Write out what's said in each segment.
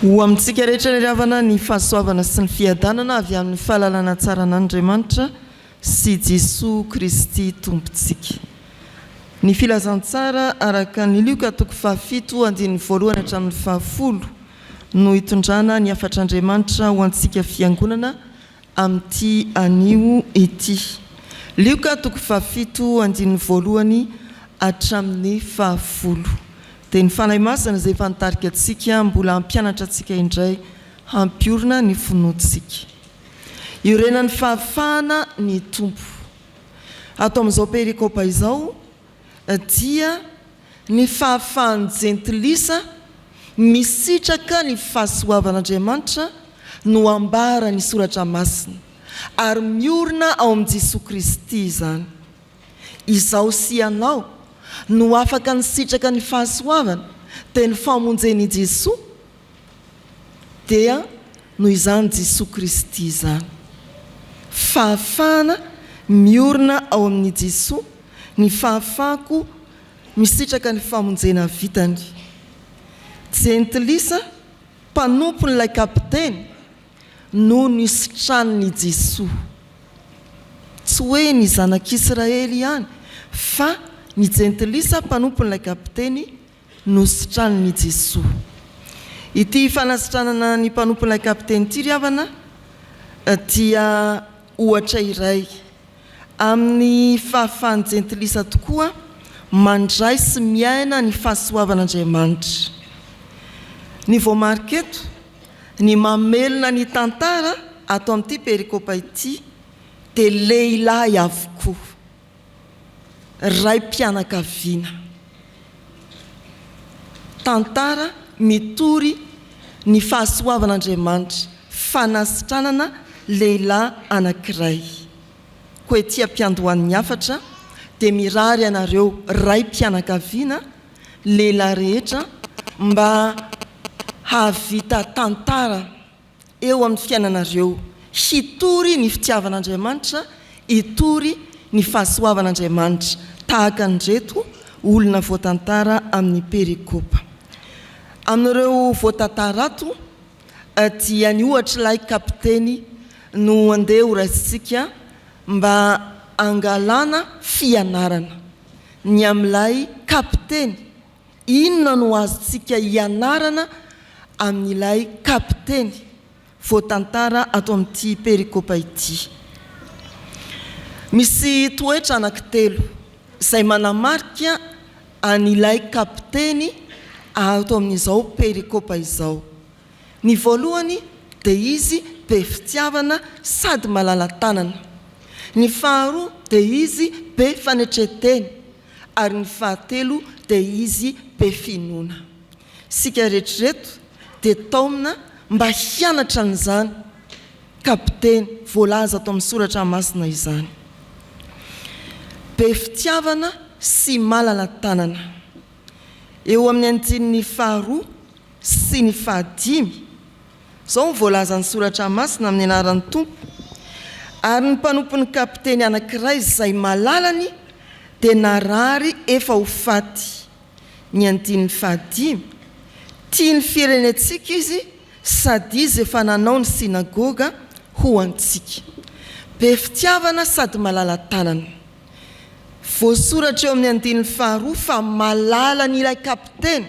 Ho amintsika rehetra ravana ny fahasoavana sy ny fiadanana avy amin'ny fahalalana tsara n'Andriamanitra sy Jesosy Kristy tompontsika. Ny filazantsara araka ny Luka 7:1 hatramin'ny 10 no hitondrana ny afatr'Andriamanitra ho antsika fiangonana amin'ity anio ity. Luka 7:1 hatramin'ny 10. Dia ny fanahy masina izay efa nitarika antsika mbola hampianatra antsika indray hampiorina ny finoantsika. Iorenan'ny fahafahana ny tompo. Ato amin'izao perikopa izao dia ny fahafahan'ny jentilisa misitraka ny fahasoavan'Andriamanitra no ambara ny soratra masina ary miorina ao amin'i Jesosy Kristy izany. Izao sy ianao no afaka nisitraka ny fahasoavana dia ny famonjen'i Jesosy dia no izany Jesosy Kristy izany. Fahafahana miorina ao amin'i Jesosy, ny fahafahako misitraka ny famonjena vitany. Jentilisa mpanompon'ilay kapiteny no nisitran'ny Jesosy. Tsy hoe ny zanak'Israely ihany fa ny jentilisa mpanompon'ilay kapiteny no sitran'ny Jesosy. Ity fanasitranana ny mpanompon'ilay kapiteny ity ravana dia ohatra iray amin'ny fahafahan'ny jentilisa tokoa mandray sy miaina ny fahasoavan'Andriamanitra. Ny voamariketo ny mamelona ny tantara ato amin'ity perikopa ity dia lehilahy avokoa, raim-pianakaviana. Tantara mitory ny fahasoavan'Andriamanitra, fanasitranana lehilahy anankiray. Koa ety ampiandohan'ny afatra dia mirary anareo raim-pianakaviana lehilahy rehetra mba havita tantara eo amin'ny fiainanareo, hitory ny fitiavan'Andriamanitra, hitory ny fahasoavan'Andriamanitra tahaka andreto olona voatantara amin'ny perikopa. Amin'ireo voatantarato dia ny ohatr'ilay kapiteny no andeha horaisitsika mba angalana fianarana. Ny amin'ilay kapiteny, inona no azontsika hianarana amin'ilay kapiteny voatantara ato amin'ity perikopa ity. Misy toetra anankitelo izay manamarika an'ilay kapiteny ato amin'izao perikopa izao. Ny voalohany dia izy be fitiavana sady malala tanana. Ny faharoa dia izy be fanetreteny ary ny fahatelo dia izy be finoana. Sika rehetrareto dia taomina mba hianatra an'izany kapiteny voalaza ato amin'ny soratra masina izany. Be fitiavana sy malala tanana. Eo amin'ny andininy faharoa sy ny fahadimy izao voalaza ny soratra masina amin'ny anaran'ny tompo. Ary ny mpanompon'ny kapiteny anankiray izay malalany dia narary efa ho faty. Ny andininy fahadimy, tia ny firenentsika izy sady izy efa nanao ny sinagoga ho antsika. Be fitiavana sady malala tanana. Voasoratra eo amin'ny andininy faharoa fa malala n'ilay kapiteny,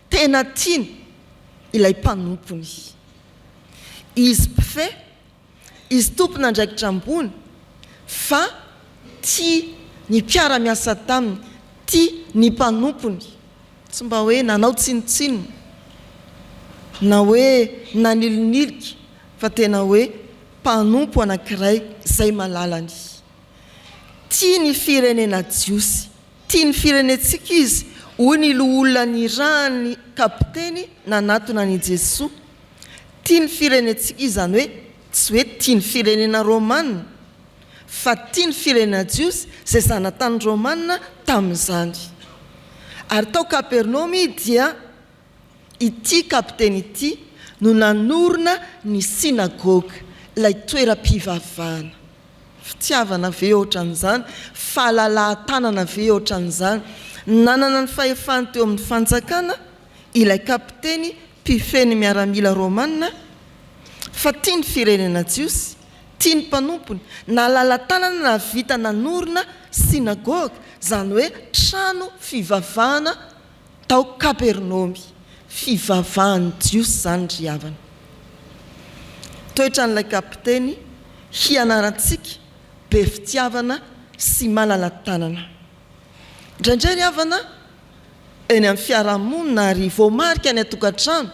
tena tiany ilay mpanompony. Izy mpife, izy tompona andraikitra ambony, fa tia ny mpiara-miasa taminy, tia ny mpanompony. Tsy mba hoe nanao tsinotsinona na hoe nanilonilika fa tena hoe mpanompo anankiray izay malalany. Tia ny firenena jiosy, tia ny firenentsika izy, hoy ny loholona ny rany kapiteny nanatona ny Jesosy. Tia ny firenentsika izy zany hoe tsy hoe tia ny firenena romanina fa tia ny firenena jiosy izay zanatany romanina tamin'izany. Ary tao Kapernaumy dia ity kapiteny ity no nanorina ny sinagoga, ilay toeram-pivavahana. Fitiavana ve ohatran'izany, fahalalan-tanana ve ohatran'izany, nanana ny fahefany teo amin'ny fanjakana ilay kapiteny mpifeny miaramila romanina fa tia ny firenena jiosy, tia ny mpanompony, na lala-tanana na vita nanorina sinagoga, zany hoe trano fivavahana tao Kapernaomy, fivavahany jiosy zany ry havana. Toetra n'ilay kapiteny hianarantsika be fitiavana sy malala-tanana. Indraindray ry havana eny amin'ny fiarahamonina ary voamarika ny atokantrano,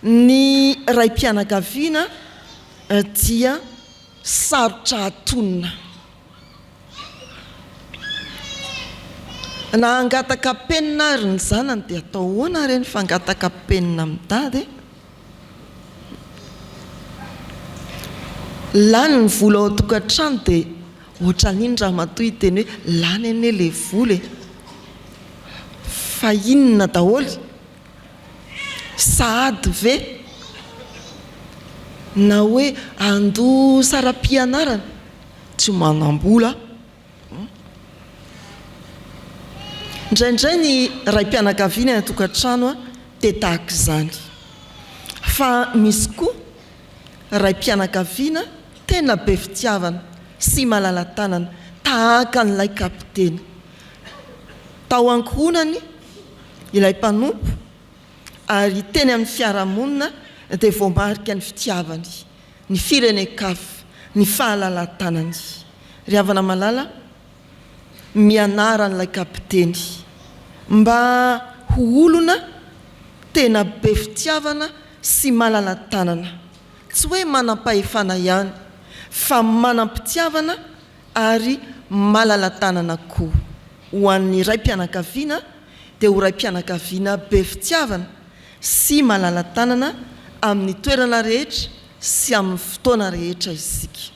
ny raim-pianakaviana dia sarotra atonina. Na angataka penina ary ny zanany dia atao hoana reny fangataka penina amin'ny dady? Lany ny vola ao atokantrano dia ohatran'iny raha matoy teny hoe lany ane le vola, fa inona daholo? Sahady ve? Na hoe ando saram-pianarana tsy manam-bola? Indraindray ny raim-pianakaviana ny atokantrano dia tahaka izany, fa misy koa raim-pianakaviana tena be fitiavana sy malala-tanana tahaka n'ilay kapiteny. Tao ankohonany ilay mpanompo ary teny amin'ny fiarahamonina dia voamarika ny fitiavany, ny firenen-kafa, ny fahalala-tanany. Ry havana malala, mianara n'ilay kapiteny mba ho olona tena be fitiavana sy malala-tanana, tsy hoe manam-pahefana ihany fa manam-pitiavana ary malala-tanana koa. Ho an'ny raim-pianakaviana dia ho raim-pianakaviana be fitiavana sy malala-tanana amin'ny toerana rehetra sy amin'ny fotoana rehetra isika.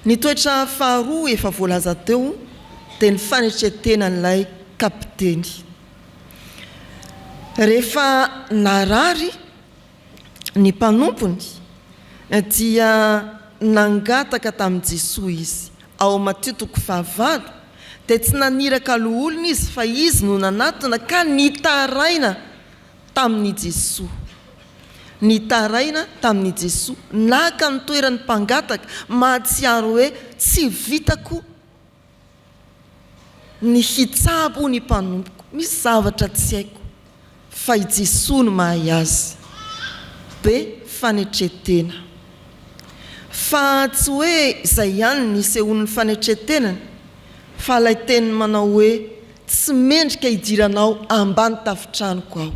Ny toetra faharoa efa voalaza teo dia ny fanetretena n'ilay kapiteny. Rehefa narary ny mpanompony dia nangataka tamin'i Jesosy izy ao Mateo 5 dia tsy naniraka aloholona izy fa izy no nanatona ka nitaraina tamin'i Jesosy. Nitaraina tamin'i Jesosy, naka ny toeran'ny mpangataka, mahatsiaro hoe tsy vitako ny hitsabo ny mpanompoko, misy zavatra tsy haiko fa i Jesosy no mahay azy. Be fanetretena, fa tsy hoe izay ihany ny sehoan'ny fanetretenany, fa ilay teniny manao hoe tsy mendrika hidiranao ambany tafitranoko aho.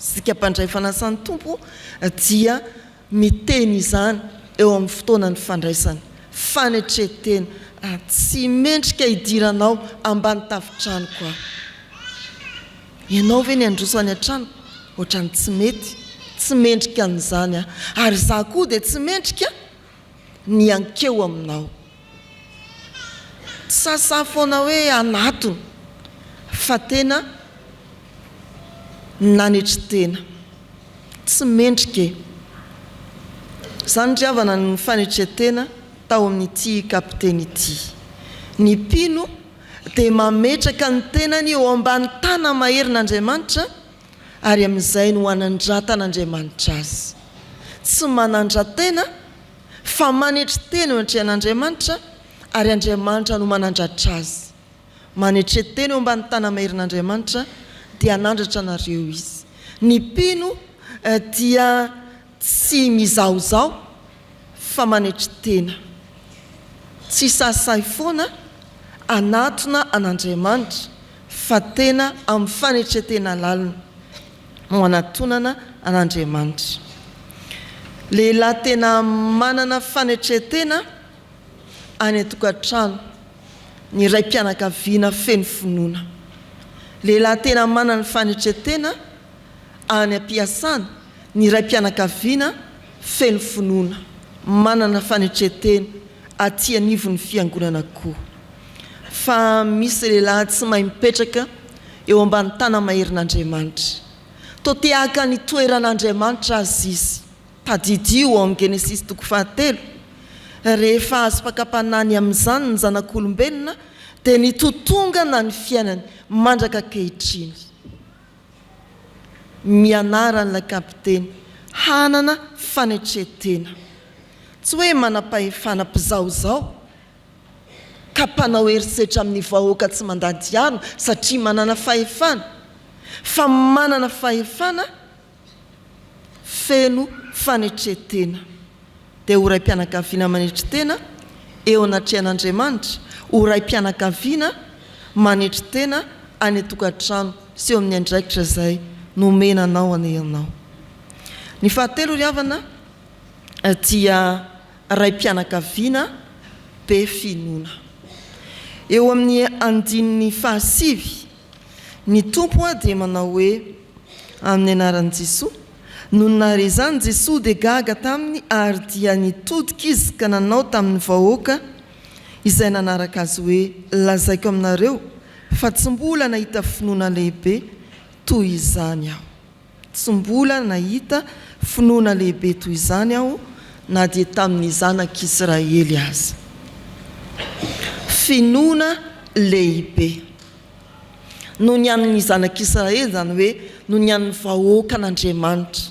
Sika mpandray fanasan'ny tompo dia miteny izany eo amin'ny fotoanany fandraisany, fanetretena, tsy mendrika hidiranao ambany tafitranoko aho. Ianao ve ny androso any an-trano? Ohatrany tsy mety, tsy mendrika an'izany aho, ary za koa dia tsy mendrika ny ankeo aminao. Sasa foana hoe anatony, fa tena nanetretena, tsy mendrika. Zany ry havana ny fanetretena tao amin'ity kapiteny ity. Ny mpino dia mametraka ny tenany eo ambany tana maherin'Andriamanitra ary amin'izay no hanandratan'Andriamanitra azy. Tsy manandra-tena fa manetretena eo an-trehan'Andriamanitra ary Andriamanitra no manandratra azy. Manetretena eo ambany tana maherin'Andriamanitra dia hanandratra anareo izy. Ny mpino dia tsy mizaozao fa manetretena, tsy sasay foana anatona an'Andriamanitra fa tena amin'ny fanetretena lalina no anatonana an'Andriamanitra. Lehilahy tena manana fanetretena any atokantrano, ny raim-pianakaviana feno finoana. Lehilahy tena manana fanetretena any am-piasana, ny raim-pianakaviana feno finoana, manana fanetretena aty anivon'ny fiangonana koa. Fa misy lehilahy tsy mahay mipetraka eo ambany tana maherin'Andriamanitra. Toa tehaka ny toeran'Andriamanitra azy izy. Tadidio ao amin'ny Genesis 3, rehefa azo mpakapanany amin'izany ny zanak'olombelona dia nitotongana ny fiainany mandraka ankehitriny. mianara n'ilay kapiteny hanana fanetretena, tsy hoe manam-pahefana mpizaozao ka mpanao herisetra amin'ny vahoaka tsy mandady arona satria manana fahefana, fa manana fahefana feno fanetretena. Dia ho raim-pianakaviana manetry tena eo anatrehan'Andriamanitra, ho raim-pianakaviana manetry tena any tokantrano sy eo amin'ny andraikitra izay nomenanao aneanao. Ny fahatelo ry havana dia raim-pianakaviana be finoana. Eo amin'ny andininy fahasivy ny tompo dia manao hoe amin'ny anaran'i Jesosy, nonare izany Jesosy dia gaga taminy ary dia nitodika izy ka nanao tamin'ny vahoaka izay nanaraka azy hoe lazaiko aminareo fa tsy mbola nahita finoana lehibe toy izany aho. Tsy mbola nahita finoana lehibe toy izany aho na dia tamin'ny zanak'Israely azy. Finoana lehibe no ny an'ny zanak'Israely, zany hoe no ny an'ny vahoaka n'Andriamanitra.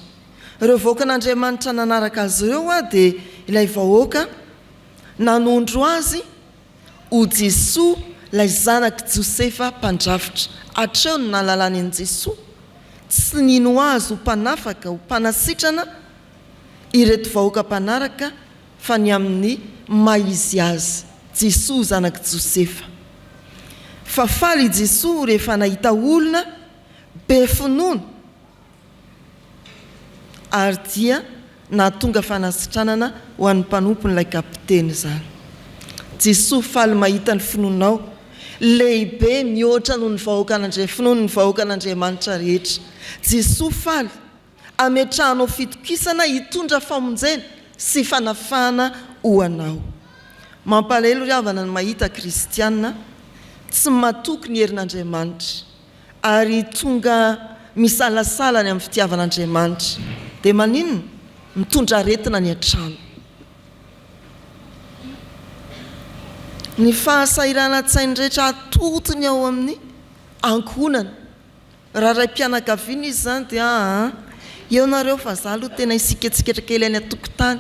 Ireo vahoaka n'Andriamanitra nanaraka azy ireo dia ilay vahoaka nanondro azy ho Jesosy, ilay zanaky Josefa mpandrafitra. Hatreo no nalalany an'i Jesosy, tsy nino azy ho mpanafaka, ho mpanasitrana ireto vahoaka mpanaraka, fa ny amin'ny maizy azy Jesosy zanaky Josefa. Fa faly Jesosy rehefa nahita olona be finoana ary dia nahatonga fanasitranana ho an'ny mpanompon'ilay kapiteny zany. Jesosy faly mahita ny finoanao lehibe mihoatra noho ny vahoaka finoana ny vahoaka n'Andriamanitra rehetra. Jesosy faly ametrahanao fitokisana hitondra famonjena sy fanafahana ho anao. Mampalahelo ry havana ny mahita kristianina tsy matoky ny herin'Andriamanitra ary tonga misalasala ny amin'ny fitiavan'Andriamanitra, dia maninona? Mitondra aretina ny an-trano. Ny fahasahiran-tsainy rehetra atotony ao amin'ny ankonana. Raha raim-pianakaviana izy zany dia eo nareo fa za aloha tena isiketsiketra kely any atokotany,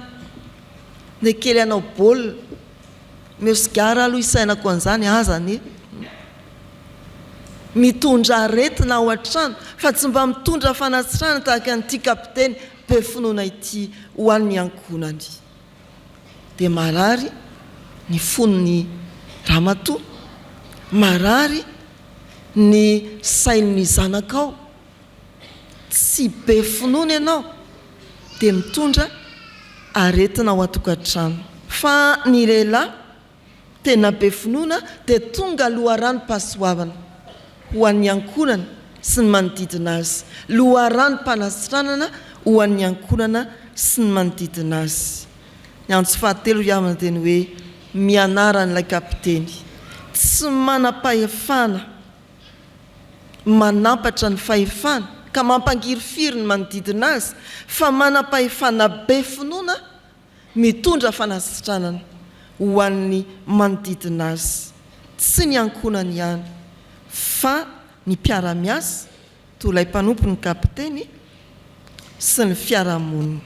dia kely anao baolina meosigara aloha isainako an'izany azany. Mitondra aretina ao an-trano fa tsy mba mitondra fanasirana tahaka an'ity kapiteny be finoana ity ho an'ny ankonany. Dia marary ny fonony ramatoa, marary ny sain'ny zanakao. Tsy be finoana ianao dia mitondra aretina ao an-tokantrano. Fa ny lehilahy tena be finoana dia tonga loharano-pahasoavana ho an'ny ankonana sy ny manodidina azy. Loharano-panasitranana ho an'ny ankonana sy ny manodidina azy. Ny antso fahatelo ry havana dia ny hoe mianara n'ilay kapiteny tsy manam-pahefana manampatra ny fahefana ka mampangirifiry ny manodidina azy, fa manam-pahefana be finoana mitondra fanasitranana ho an'ny manodidina azy. Tsy ny ankonany ihany fa ny mpiara-miasa toy ilay mpanompo ny kapiteny sy ny fiarahamonina.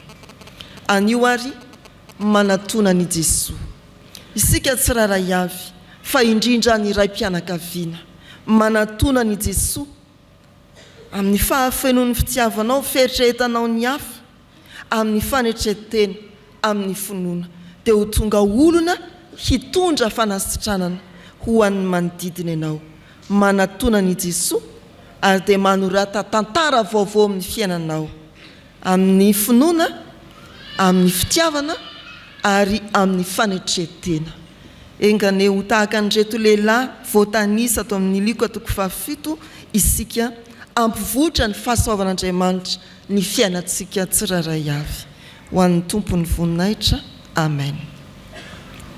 Anio ary manatona ny Jesosy. Isika tsy raray avy fa indrindra ny raim-pianakaviana manatona ny Jesosy amin'ny fahafenoan'ny fitiavanao, fieritreretanao ny hafa, amin'ny fanetretena, amin'ny finoana, dia ho tonga olona hitondra fanasitranana ho an'ny manodidina ianao. Manatona ny Jesosy ary dia manorata tantara vaovao amin'ny fiainanao, amin'ny finoana, amin'ny fitiavana ary amin'ny fanetretena. Engane ho tahaka an'ireto lehilahy voatanisa ato amin'ny liko atoko 7 isika ampivoatra ny fahasoavan'Andriamanitra ny fiainantsika tsiraray avy. Ho an'ny tompony voninahitra. Amen.